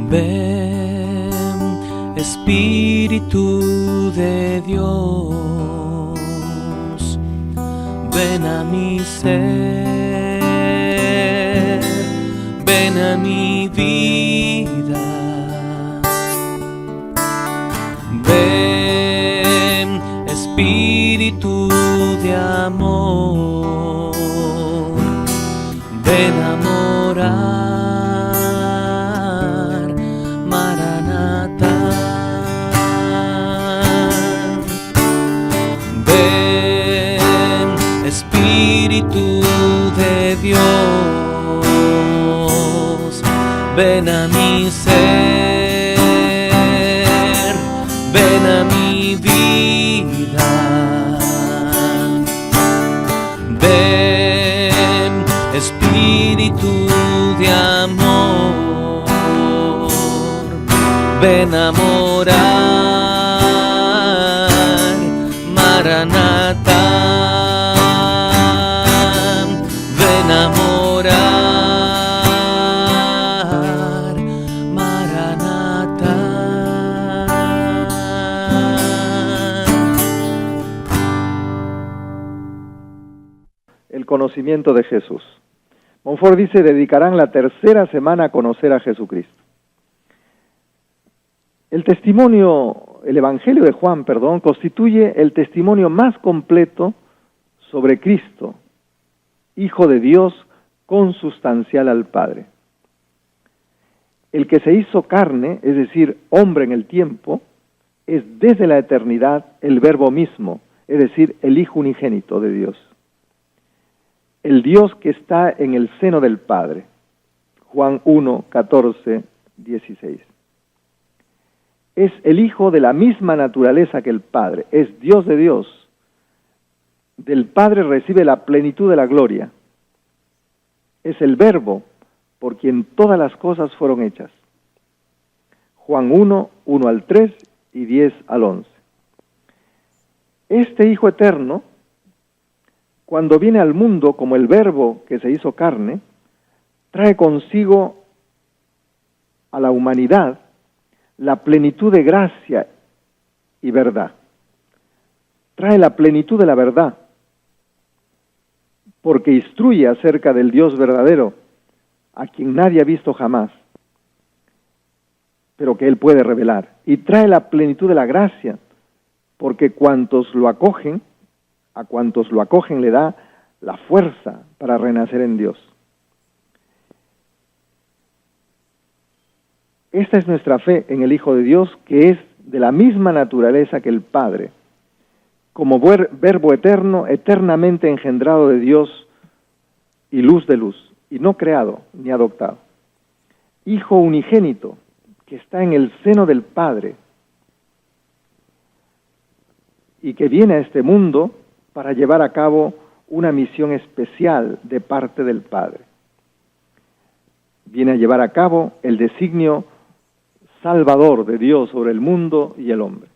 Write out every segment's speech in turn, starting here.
Ven, Espíritu de Dios, ven a mi ser, ven a mi vida. Ven, Espíritu de amor, ven a morar, Maranatha. Ven, Espíritu de Dios, ven a mi ser, ven a mi vida. Ven, Espíritu de amor, ven a morar, Maranatha. Ven a morar, Maranatha. El conocimiento de Jesús. Montfort dice, dedicarán la tercera semana a conocer a Jesucristo. El Evangelio de Juan, constituye el testimonio más completo sobre Cristo, Hijo de Dios, consustancial al Padre. El que se hizo carne, es decir, hombre en el tiempo, es desde la eternidad el Verbo mismo, es decir, el Hijo unigénito de Dios. El Dios que está en el seno del Padre. Juan 1, 14, 16. Es el Hijo de la misma naturaleza que el Padre, es Dios de Dios. Del Padre recibe la plenitud de la gloria. Es el Verbo por quien todas las cosas fueron hechas. Juan 1, 1 al 3 y 10 al 11. Este Hijo eterno, cuando viene al mundo como el Verbo que se hizo carne, trae consigo a la humanidad la plenitud de gracia y verdad. Trae la plenitud de la verdad, porque instruye acerca del Dios verdadero, a quien nadie ha visto jamás, pero que Él puede revelar. Y trae la plenitud de la gracia, porque a cuantos lo acogen le da la fuerza para renacer en Dios. Esta es nuestra fe en el Hijo de Dios, que es de la misma naturaleza que el Padre, como Verbo eterno, eternamente engendrado de Dios y luz de luz, y no creado ni adoptado. Hijo unigénito, que está en el seno del Padre, y que viene a este mundo para llevar a cabo una misión especial de parte del Padre. Viene a llevar a cabo el designio salvador de Dios sobre el mundo y el hombre.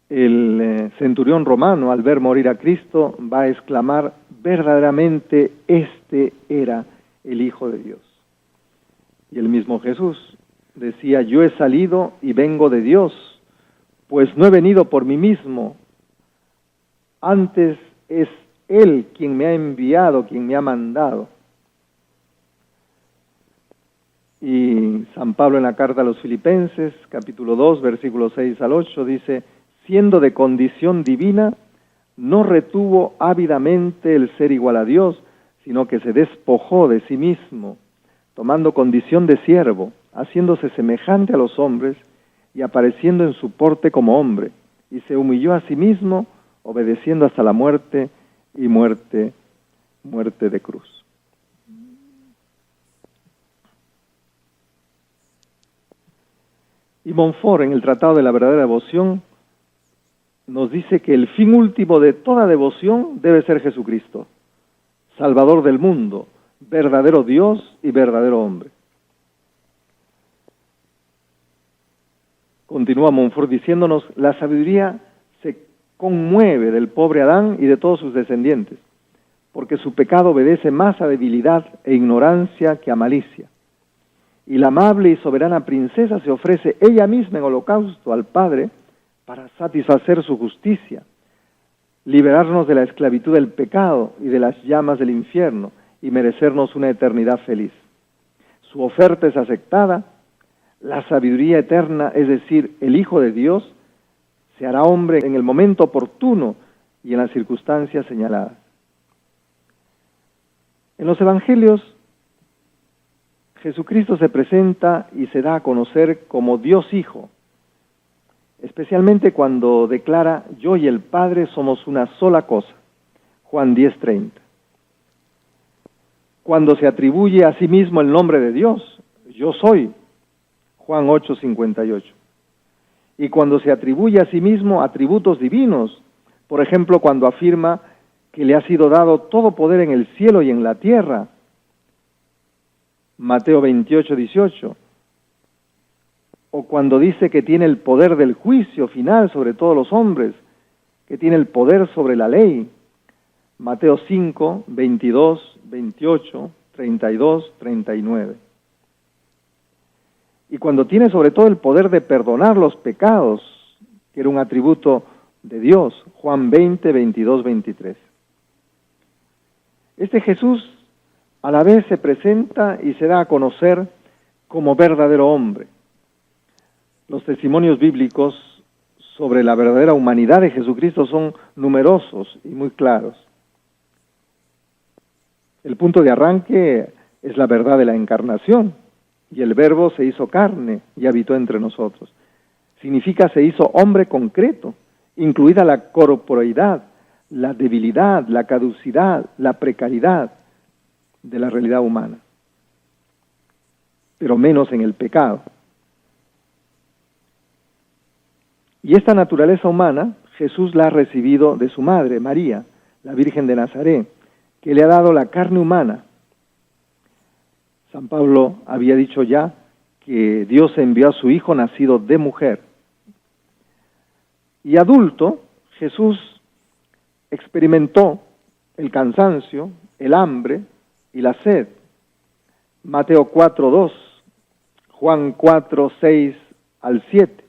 El centurión romano, al ver morir a Cristo, va a exclamar, verdaderamente este era el Hijo de Dios. Y el mismo Jesús decía, yo he salido y vengo de Dios, pues no he venido por mí mismo, antes es Él quien me ha enviado, quien me ha mandado. Y San Pablo en la carta a los Filipenses, capítulo 2, versículos 6 al 8, dice, siendo de condición divina, no retuvo ávidamente el ser igual a Dios, sino que se despojó de sí mismo, tomando condición de siervo, haciéndose semejante a los hombres y apareciendo en su porte como hombre, y se humilló a sí mismo, obedeciendo hasta la muerte y muerte de cruz. Y Montfort, en el Tratado de la Verdadera Devoción, nos dice que el fin último de toda devoción debe ser Jesucristo, Salvador del mundo, verdadero Dios y verdadero hombre. Continúa Montfort diciéndonos, la sabiduría se conmueve del pobre Adán y de todos sus descendientes, porque su pecado obedece más a debilidad e ignorancia que a malicia. Y la amable y soberana princesa se ofrece ella misma en holocausto al Padre para satisfacer su justicia, liberarnos de la esclavitud del pecado y de las llamas del infierno y merecernos una eternidad feliz. Su oferta es aceptada, la sabiduría eterna, es decir, el Hijo de Dios, se hará hombre en el momento oportuno y en las circunstancias señaladas. En los Evangelios, Jesucristo se presenta y se da a conocer como Dios Hijo, especialmente cuando declara: yo y el Padre somos una sola cosa, Juan 10:30. Cuando se atribuye a sí mismo el nombre de Dios, yo soy, Juan 8:58. Y cuando se atribuye a sí mismo atributos divinos, por ejemplo, cuando afirma que le ha sido dado todo poder en el cielo y en la tierra, Mateo 28:18, o cuando dice que tiene el poder del juicio final sobre todos los hombres, que tiene el poder sobre la ley, Mateo 5:22, 28, 32, 39. Y cuando tiene sobre todo el poder de perdonar los pecados, que era un atributo de Dios, Juan 20, 22, 23. Este Jesús a la vez se presenta y se da a conocer como verdadero hombre. Los testimonios bíblicos sobre la verdadera humanidad de Jesucristo son numerosos y muy claros. El punto de arranque es la verdad de la encarnación, y el Verbo se hizo carne y habitó entre nosotros. Significa se hizo hombre concreto, incluida la corporeidad, la debilidad, la caducidad, la precariedad de la realidad humana, pero menos en el pecado. Y esta naturaleza humana, Jesús la ha recibido de su madre, María, la Virgen de Nazaret, que le ha dado la carne humana. San Pablo había dicho ya que Dios envió a su Hijo nacido de mujer. Y adulto, Jesús experimentó el cansancio, el hambre y la sed. Mateo 4:2, Juan 4:6 al 7.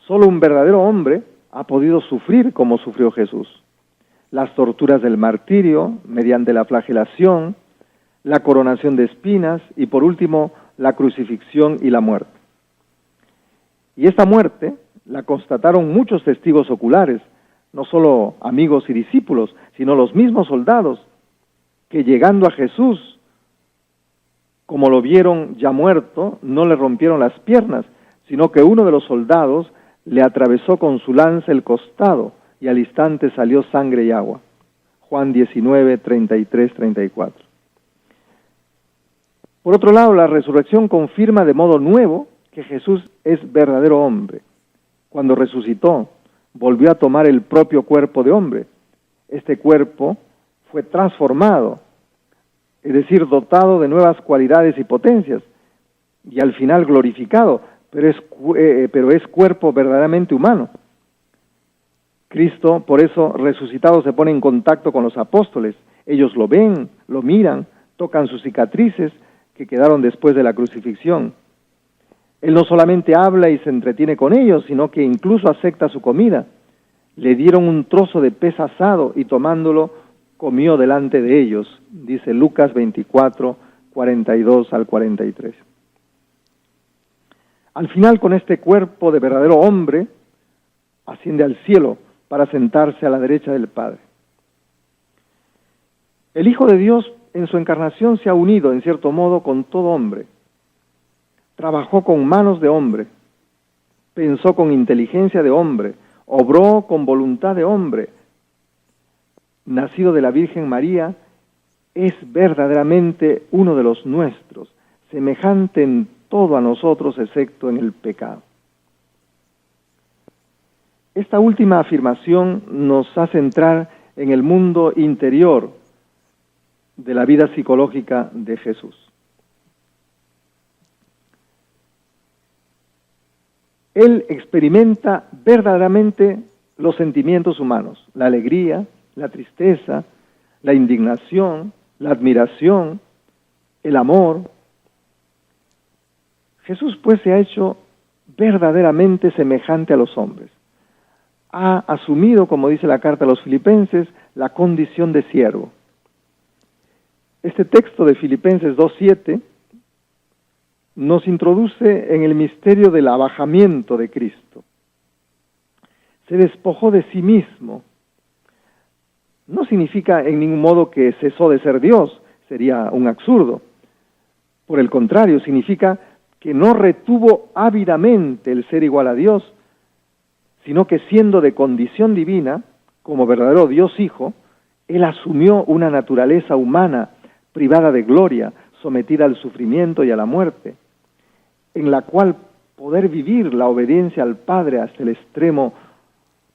Solo un verdadero hombre ha podido sufrir como sufrió Jesús. Las torturas del martirio, mediante la flagelación, la coronación de espinas y por último la crucifixión y la muerte. Y esta muerte la constataron muchos testigos oculares, no solo amigos y discípulos, sino los mismos soldados, que llegando a Jesús, como lo vieron ya muerto, no le rompieron las piernas, sino que uno de los soldados le atravesó con su lanza el costado, y al instante salió sangre y agua. Juan 19, 33, 34. Por otro lado, la resurrección confirma de modo nuevo que Jesús es verdadero hombre. Cuando resucitó, volvió a tomar el propio cuerpo de hombre. Este cuerpo fue transformado, es decir, dotado de nuevas cualidades y potencias, y al final glorificado, pero es cuerpo verdaderamente humano. Cristo, por eso, resucitado, se pone en contacto con los apóstoles. Ellos lo ven, lo miran, tocan sus cicatrices que quedaron después de la crucifixión. Él no solamente habla y se entretiene con ellos, sino que incluso acepta su comida. Le dieron un trozo de pez asado y tomándolo, comió delante de ellos, dice Lucas 24, 42 al 43. Al final, con este cuerpo de verdadero hombre, asciende al cielo para sentarse a la derecha del Padre. El Hijo de Dios en su encarnación se ha unido, en cierto modo, con todo hombre. Trabajó con manos de hombre, pensó con inteligencia de hombre, obró con voluntad de hombre. Nacido de la Virgen María, es verdaderamente uno de los nuestros, semejante en todo a nosotros excepto en el pecado. Esta última afirmación nos hace entrar en el mundo interior de la vida psicológica de Jesús. Él experimenta verdaderamente los sentimientos humanos, la alegría, la tristeza, la indignación, la admiración, el amor. Jesús pues se ha hecho verdaderamente semejante a los hombres. Ha asumido, como dice la carta a los Filipenses, la condición de siervo. Este texto de Filipenses 2:7 nos introduce en el misterio del abajamiento de Cristo. Se despojó de sí mismo. No significa en ningún modo que cesó de ser Dios, sería un absurdo. Por el contrario, significa que no retuvo ávidamente el ser igual a Dios, sino que siendo de condición divina, como verdadero Dios Hijo, Él asumió una naturaleza humana privada de gloria, sometida al sufrimiento y a la muerte, en la cual poder vivir la obediencia al Padre hasta el extremo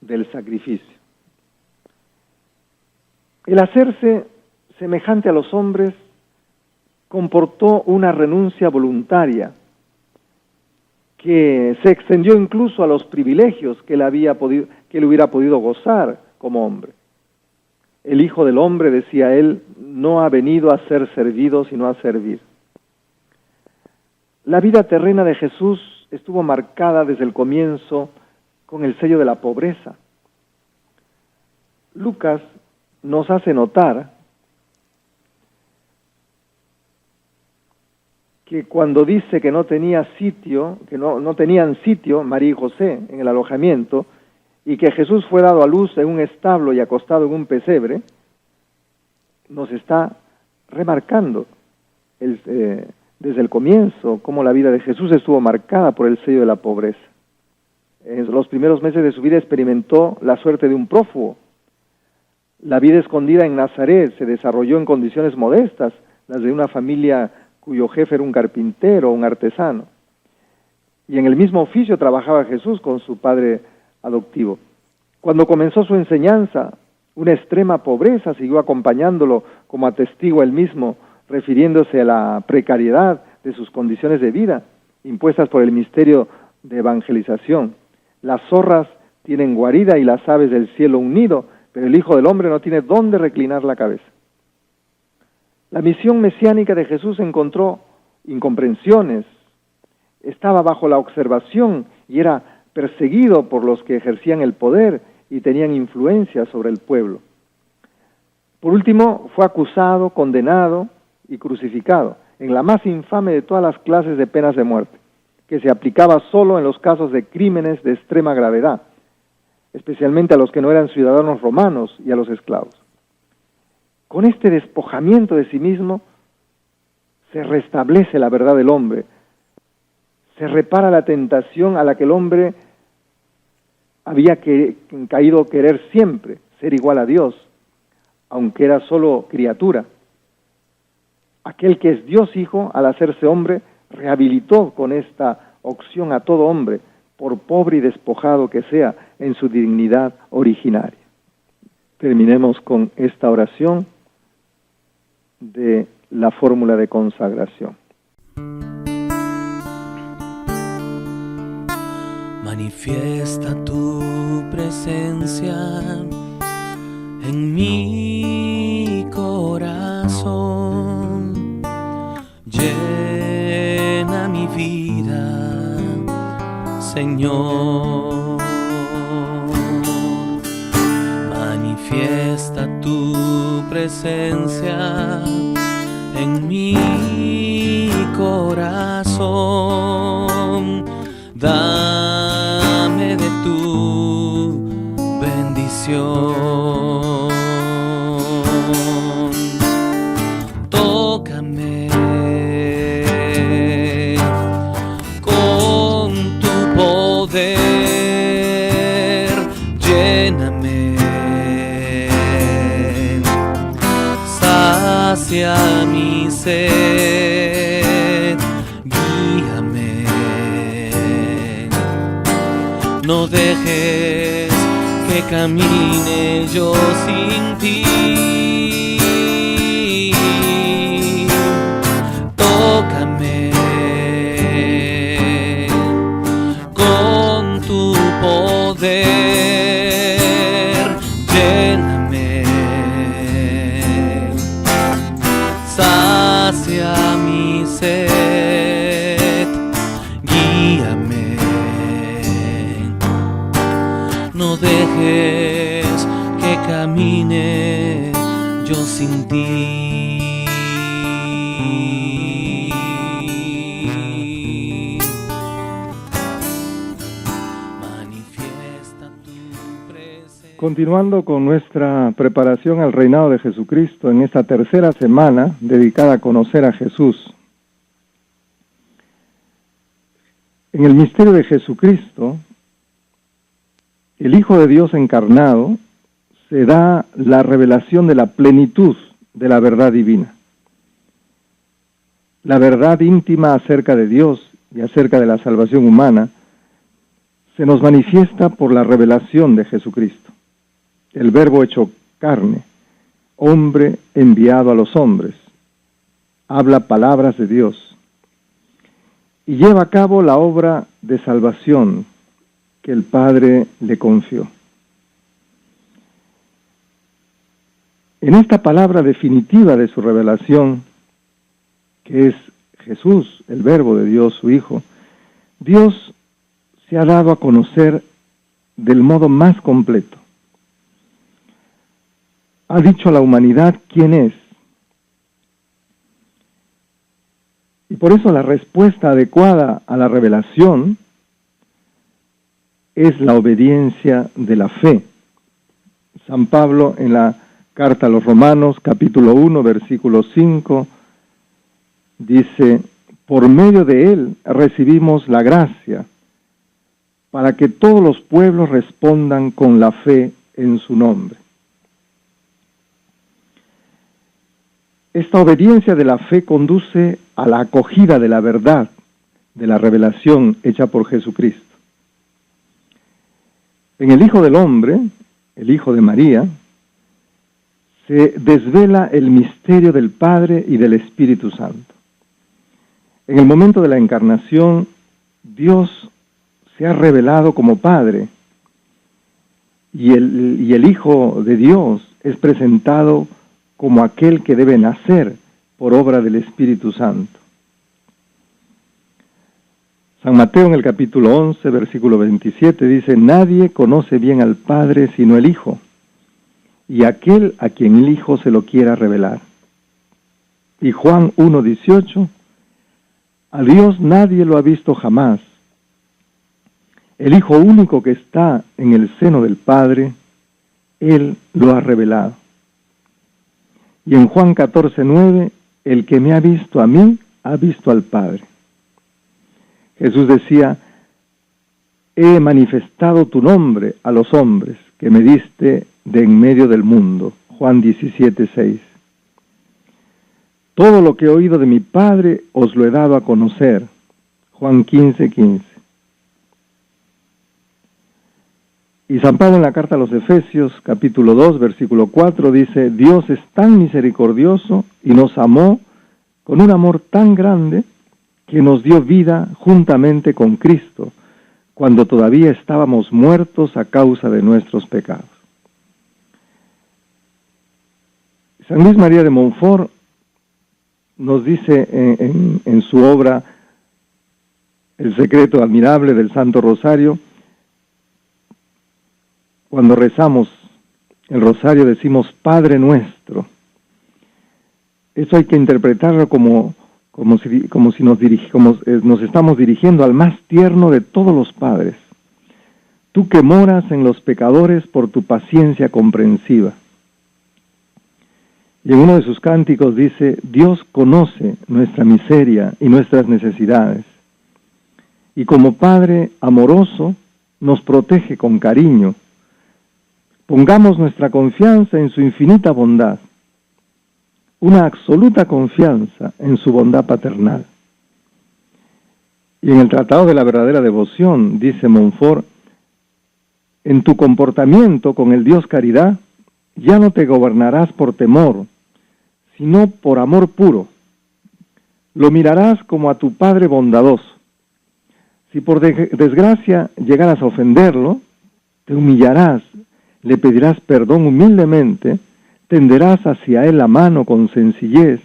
del sacrificio. El hacerse semejante a los hombres comportó una renuncia voluntaria que se extendió incluso a los privilegios que él hubiera podido gozar como hombre. El Hijo del Hombre, decía él, no ha venido a ser servido, sino a servir. La vida terrena de Jesús estuvo marcada desde el comienzo con el sello de la pobreza. Lucas nos hace notar que cuando dice que no tenía sitio, que no tenían sitio María y José en el alojamiento, y que Jesús fue dado a luz en un establo y acostado en un pesebre, nos está remarcando desde el comienzo cómo la vida de Jesús estuvo marcada por el sello de la pobreza. En los primeros meses de su vida experimentó la suerte de un prófugo. La vida escondida en Nazaret se desarrolló en condiciones modestas, las de una familia cuyo jefe era un carpintero o un artesano. Y en el mismo oficio trabajaba Jesús con su padre adoptivo. Cuando comenzó su enseñanza, una extrema pobreza siguió acompañándolo, como atestigua él mismo, refiriéndose a la precariedad de sus condiciones de vida, impuestas por el misterio de evangelización. Las zorras tienen guarida y las aves del cielo un nido, pero el Hijo del Hombre no tiene dónde reclinar la cabeza. La misión mesiánica de Jesús encontró incomprensiones, estaba bajo la observación y era perseguido por los que ejercían el poder y tenían influencia sobre el pueblo. Por último, fue acusado, condenado y crucificado, en la más infame de todas las clases de penas de muerte, que se aplicaba solo en los casos de crímenes de extrema gravedad, especialmente a los que no eran ciudadanos romanos y a los esclavos. Con este despojamiento de sí mismo, se restablece la verdad del hombre, se repara la tentación a la que el hombre había caído querer siempre, ser igual a Dios, aunque era solo criatura. Aquel que es Dios Hijo, al hacerse hombre, rehabilitó con esta opción a todo hombre, por pobre y despojado que sea, en su dignidad originaria. Terminemos con esta oración de la fórmula de consagración. Manifiesta tu presencia en mi corazón, llena mi vida, Señor. Manifiesta tu presencia en mi corazón, dame de tu bendición. Tócame con tu poder, lléname, sacia mi sed, guíame. No dejes que camine yo sin ti. Tócame con tu poder, lléname, camine yo sin ti. Manifiesta tu presencia. Continuando con nuestra preparación al reinado de Jesucristo en esta tercera semana dedicada a conocer a Jesús. En el misterio de Jesucristo, el Hijo de Dios encarnado, se da la revelación de la plenitud de la verdad divina. La verdad íntima acerca de Dios y acerca de la salvación humana se nos manifiesta por la revelación de Jesucristo, el Verbo hecho carne, hombre enviado a los hombres, habla palabras de Dios y lleva a cabo la obra de salvación que el Padre le confió. En esta palabra definitiva de su revelación, que es Jesús, el Verbo de Dios, su Hijo, Dios se ha dado a conocer del modo más completo. Ha dicho a la humanidad quién es. Y por eso la respuesta adecuada a la revelación es la obediencia de la fe. San Pablo en la carta a los Romanos, capítulo 1, versículo 5, dice, por medio de él recibimos la gracia para que todos los pueblos respondan con la fe en su nombre. Esta obediencia de la fe conduce a la acogida de la verdad, de la revelación hecha por Jesucristo. En el Hijo del Hombre, el Hijo de María, se desvela el misterio del Padre y del Espíritu Santo. En el momento de la encarnación, Dios se ha revelado como Padre y el Hijo de Dios es presentado como aquel que debe nacer por obra del Espíritu Santo. San Mateo en el capítulo 11, versículo 27 dice, nadie conoce bien al Padre sino el Hijo, y aquel a quien el Hijo se lo quiera revelar. Y Juan 1, 18, a Dios nadie lo ha visto jamás. El Hijo único que está en el seno del Padre, Él lo ha revelado. Y en Juan 14, 9, el que me ha visto a mí, ha visto al Padre. Jesús decía, he manifestado tu nombre a los hombres que me diste de en medio del mundo. Juan 17, 6. Todo lo que he oído de mi Padre os lo he dado a conocer. Juan 15, 15. Y San Pablo en la carta a los Efesios, capítulo 2, versículo 4, dice, Dios es tan misericordioso y nos amó con un amor tan grande que nos dio vida juntamente con Cristo, cuando todavía estábamos muertos a causa de nuestros pecados. San Luis María de Montfort nos dice en su obra El secreto admirable del Santo Rosario, cuando rezamos el rosario decimos Padre nuestro. Eso hay que interpretarlo como si nos estamos dirigiendo al más tierno de todos los padres. Tú que moras en los pecadores por tu paciencia comprensiva. Y en uno de sus cánticos dice, Dios conoce nuestra miseria y nuestras necesidades. Y como Padre amoroso nos protege con cariño. Pongamos nuestra confianza en su infinita bondad, una absoluta confianza en su bondad paternal. Y en el Tratado de la Verdadera Devoción, dice Montfort, en tu comportamiento con el Dios Caridad, ya no te gobernarás por temor, sino por amor puro. Lo mirarás como a tu Padre bondadoso. Si por desgracia llegaras a ofenderlo, te humillarás, le pedirás perdón humildemente, tenderás hacia él la mano con sencillez,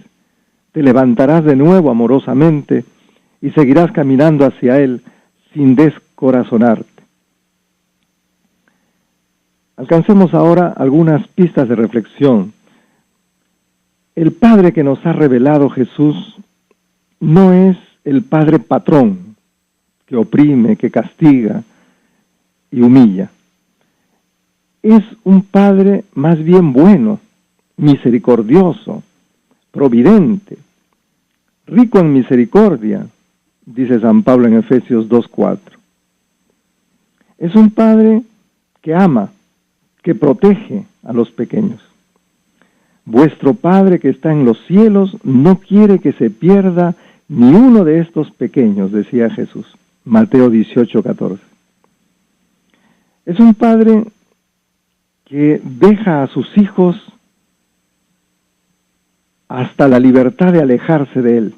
te levantarás de nuevo amorosamente y seguirás caminando hacia él sin descorazonarte. Alcancemos ahora algunas pistas de reflexión. El Padre que nos ha revelado Jesús no es el Padre patrón, que oprime, que castiga y humilla. Es un Padre más bien bueno, misericordioso, providente, rico en misericordia, dice San Pablo en Efesios 2:4. Es un Padre que ama, que protege a los pequeños. Vuestro Padre que está en los cielos no quiere que se pierda ni uno de estos pequeños, decía Jesús. Mateo 18:14. Es un Padre que deja a sus hijos hasta la libertad de alejarse de Él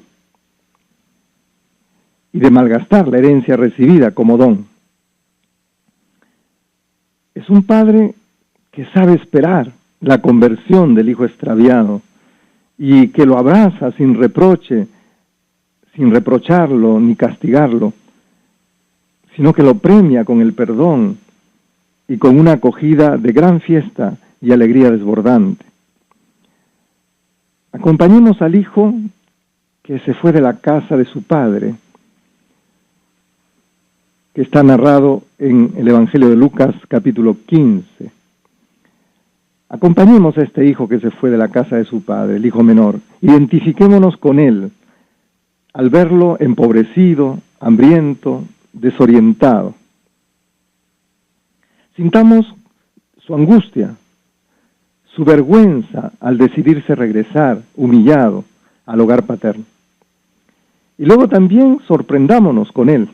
y de malgastar la herencia recibida como don. Es un Padre que sabe esperar la conversión del hijo extraviado y que lo abraza sin reproche, sin reprocharlo ni castigarlo, sino que lo premia con el perdón y con una acogida de gran fiesta y alegría desbordante. Acompañemos al hijo que se fue de la casa de su padre, que está narrado en el Evangelio de Lucas, capítulo 15. Acompañemos a este hijo que se fue de la casa de su padre, el hijo menor. Identifiquémonos con él, al verlo empobrecido, hambriento, desorientado. Sintamos su angustia, su vergüenza al decidirse regresar, humillado, al hogar paterno. Y luego también sorprendámonos con él.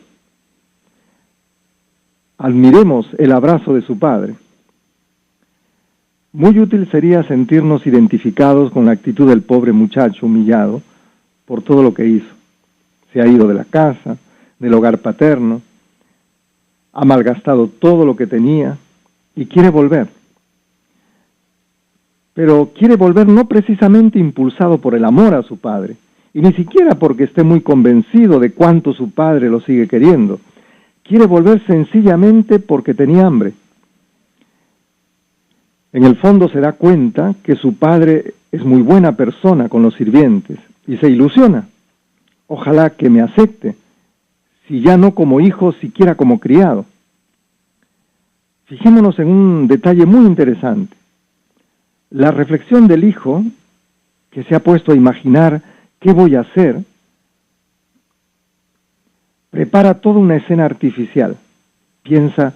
Admiremos el abrazo de su padre. Muy útil sería sentirnos identificados con la actitud del pobre muchacho humillado por todo lo que hizo. Se ha ido de la casa, del hogar paterno, ha malgastado todo lo que tenía y quiere volver. Pero quiere volver no precisamente impulsado por el amor a su padre, y ni siquiera porque esté muy convencido de cuánto su padre lo sigue queriendo. Quiere volver sencillamente porque tenía hambre. En el fondo se da cuenta que su padre es muy buena persona con los sirvientes y se ilusiona. Ojalá que me acepte, si ya no como hijo, siquiera como criado. Fijémonos en un detalle muy interesante. La reflexión del hijo, que se ha puesto a imaginar qué voy a hacer, prepara toda una escena artificial. Piensa,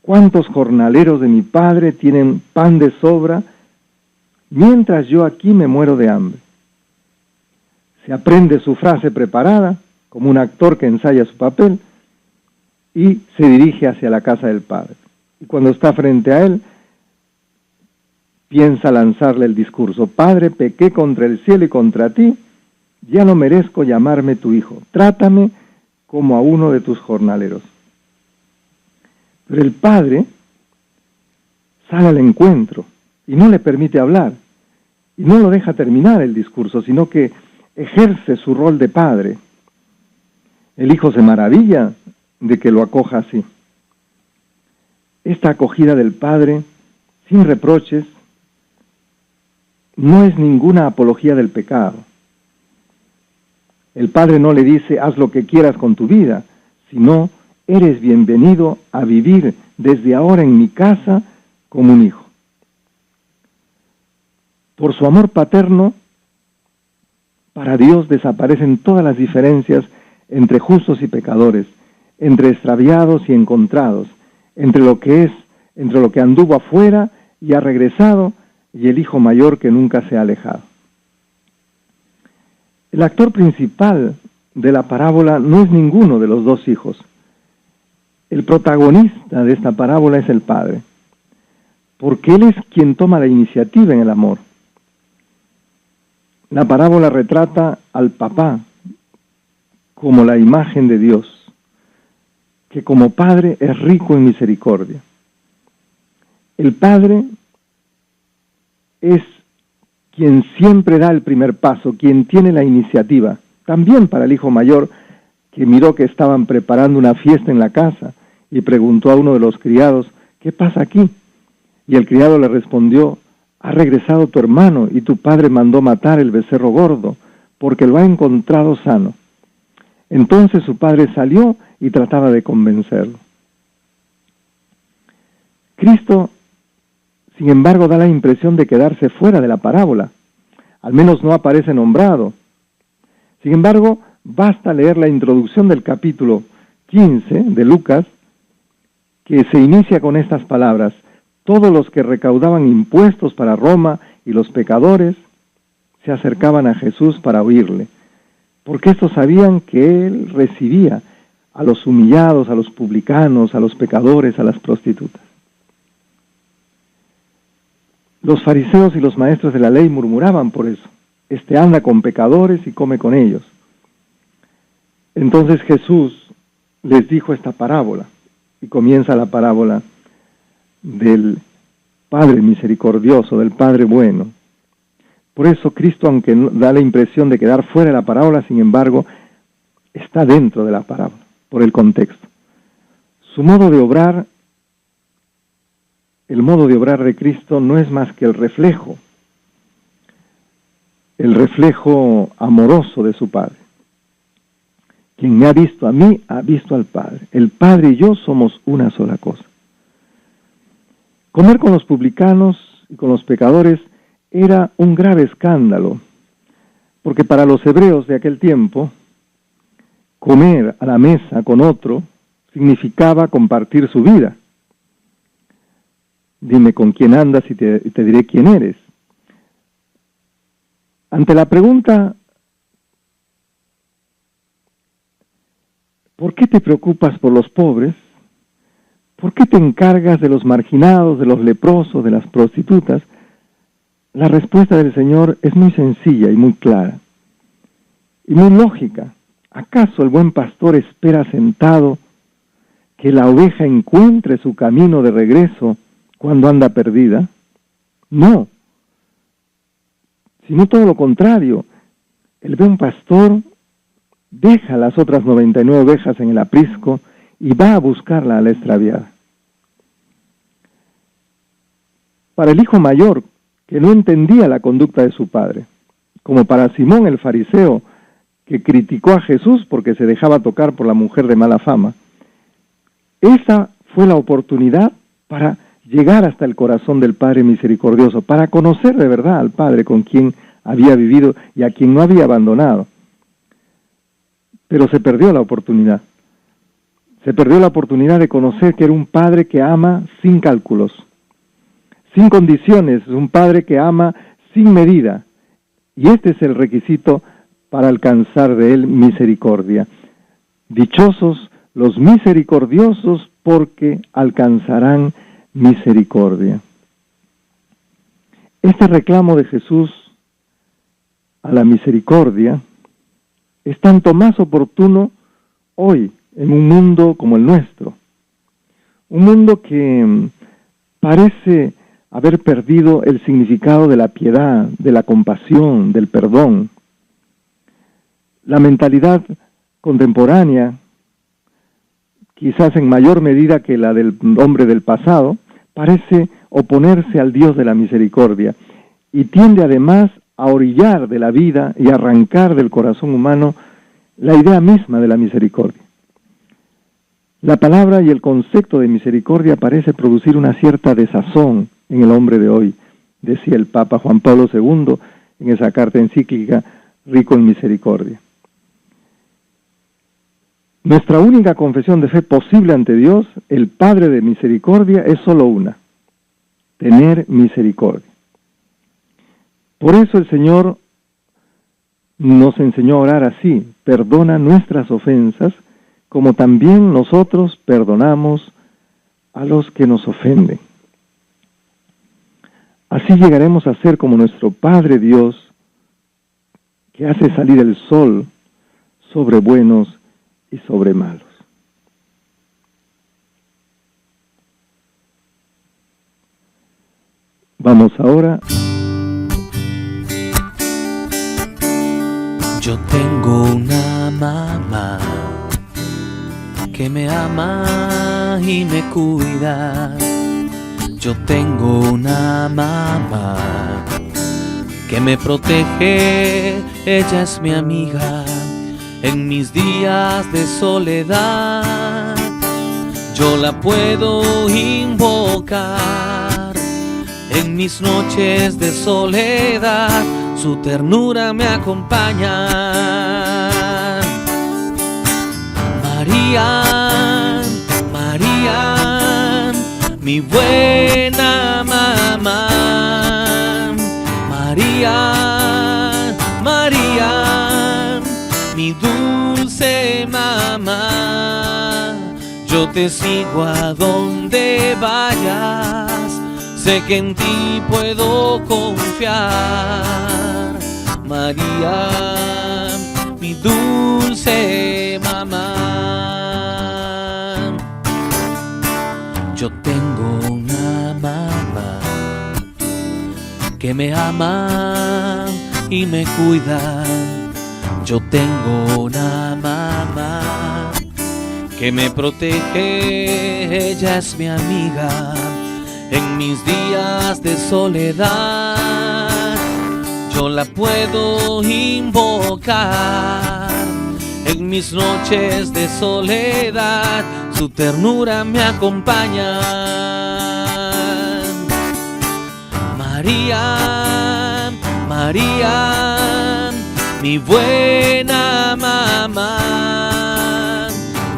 ¿cuántos jornaleros de mi padre tienen pan de sobra, mientras yo aquí me muero de hambre? Se aprende su frase preparada, como un actor que ensaya su papel, y se dirige hacia la casa del padre. Y cuando está frente a él, piensa lanzarle el discurso: Padre, pequé contra el cielo y contra ti, ya no merezco llamarme tu hijo, trátame como a uno de tus jornaleros. Pero el padre sale al encuentro y no le permite hablar, y no lo deja terminar el discurso, sino que ejerce su rol de padre. El hijo se maravilla de que lo acoja así. Esta acogida del padre, sin reproches, no es ninguna apología del pecado. El padre no le dice, haz lo que quieras con tu vida, sino, eres bienvenido a vivir desde ahora en mi casa como un hijo. Por su amor paterno, para Dios desaparecen todas las diferencias entre justos y pecadores, entre extraviados y encontrados, entre lo que anduvo afuera y ha regresado, y el hijo mayor que nunca se ha alejado. El actor principal de la parábola no es ninguno de los dos hijos. El protagonista de esta parábola es el padre, porque él es quien toma la iniciativa en el amor. La parábola retrata al papá como la imagen de Dios, que como padre es rico en misericordia. El padre es quien siempre da el primer paso, quien tiene la iniciativa. También para el hijo mayor, que miró que estaban preparando una fiesta en la casa y preguntó a uno de los criados, ¿qué pasa aquí? Y el criado le respondió: ha regresado tu hermano, y tu padre mandó matar el becerro gordo, porque lo ha encontrado sano. Entonces su padre salió y trataba de convencerlo. Cristo, sin embargo, da la impresión de quedarse fuera de la parábola. Al menos no aparece nombrado. Sin embargo, basta leer la introducción del capítulo 15 de Lucas, que se inicia con estas palabras: todos los que recaudaban impuestos para Roma y los pecadores se acercaban a Jesús para oírle, porque estos sabían que él recibía a los humillados, a los publicanos, a los pecadores, a las prostitutas. Los fariseos y los maestros de la ley murmuraban por eso: este anda con pecadores y come con ellos. Entonces Jesús les dijo esta parábola, y comienza la parábola del Padre misericordioso, del Padre bueno. Por eso Cristo, aunque da la impresión de quedar fuera de la parábola, sin embargo, está dentro de la parábola, por el contexto. Su modo de obrar, el modo de obrar de Cristo no es más que el reflejo amoroso de su Padre. Quien me ha visto a mí, ha visto al Padre. El Padre y yo somos una sola cosa. Comer con los publicanos y con los pecadores era un grave escándalo, porque para los hebreos de aquel tiempo, comer a la mesa con otro significaba compartir su vida. Dime con quién andas y te diré quién eres. Ante la pregunta: ¿por qué te preocupas por los pobres? ¿Por qué te encargas de los marginados, de los leprosos, de las prostitutas? La respuesta del Señor es muy sencilla y muy clara, y muy lógica. ¿Acaso el buen pastor espera sentado que la oveja encuentre su camino de regreso cuando anda perdida? No, sino todo lo contrario. El buen pastor deja las otras 99 ovejas en el aprisco y va a buscarla a la extraviada. Para el hijo mayor, que no entendía la conducta de su padre, como para Simón el fariseo, que criticó a Jesús porque se dejaba tocar por la mujer de mala fama, esa fue la oportunidad para llegar hasta el corazón del Padre misericordioso, para conocer de verdad al Padre con quien había vivido y a quien no había abandonado. Pero se perdió la oportunidad. Se perdió la oportunidad de conocer que era un Padre que ama sin cálculos, sin condiciones, un Padre que ama sin medida. Y este es el requisito para alcanzar de Él misericordia. Dichosos los misericordiosos, porque alcanzarán misericordia. Este reclamo de Jesús a la misericordia es tanto más oportuno hoy, en un mundo como el nuestro. Un mundo que parece haber perdido el significado de la piedad, de la compasión, del perdón. La mentalidad contemporánea, quizás en mayor medida que la del hombre del pasado, parece oponerse al Dios de la misericordia y tiende además a orillar de la vida y arrancar del corazón humano la idea misma de la misericordia. La palabra y el concepto de misericordia parece producir una cierta desazón en el hombre de hoy, decía el Papa Juan Pablo II en esa carta encíclica Rico en Misericordia. Nuestra única confesión de fe posible ante Dios, el Padre de misericordia, es solo una: tener misericordia. Por eso el Señor nos enseñó a orar así: perdona nuestras ofensas, como también nosotros perdonamos a los que nos ofenden. Así llegaremos a ser como nuestro Padre Dios, que hace salir el sol sobre buenos y sobre malos. Vamos ahora. Yo tengo una mamá que me ama y me cuida. Yo tengo una mamá que me protege, ella es mi amiga en mis días de soledad. Yo la puedo invocar en mis noches de soledad, su ternura me acompaña. María, María, mi buena mamá. María, María, mi dulce mamá. Yo te sigo a donde vayas, sé que en ti puedo confiar. María, mi dulce mamá. Yo tengo una mamá que me ama y me cuida. Yo tengo una mamá que me protege, ella es mi amiga en mis días de soledad. Yo la puedo invocar en mis noches de soledad, su ternura me acompaña. María, María, mi buena mamá.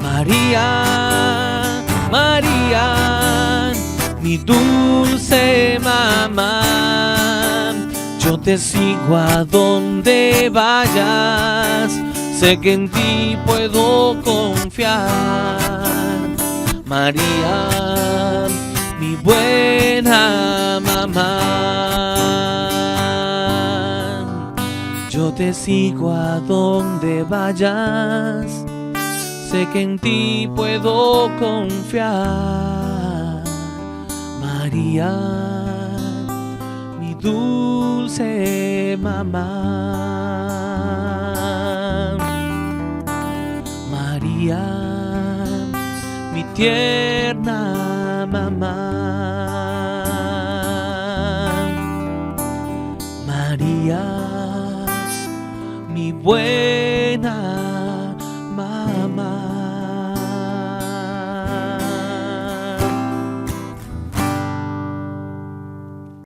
María, María, mi dulce mamá. Yo te sigo a donde vayas, sé que en ti puedo confiar. María, mi buena mamá. Yo te sigo a donde vayas, sé que en ti puedo confiar. María, mi dulce mamá. María, mi tierna mamá. María, mi buena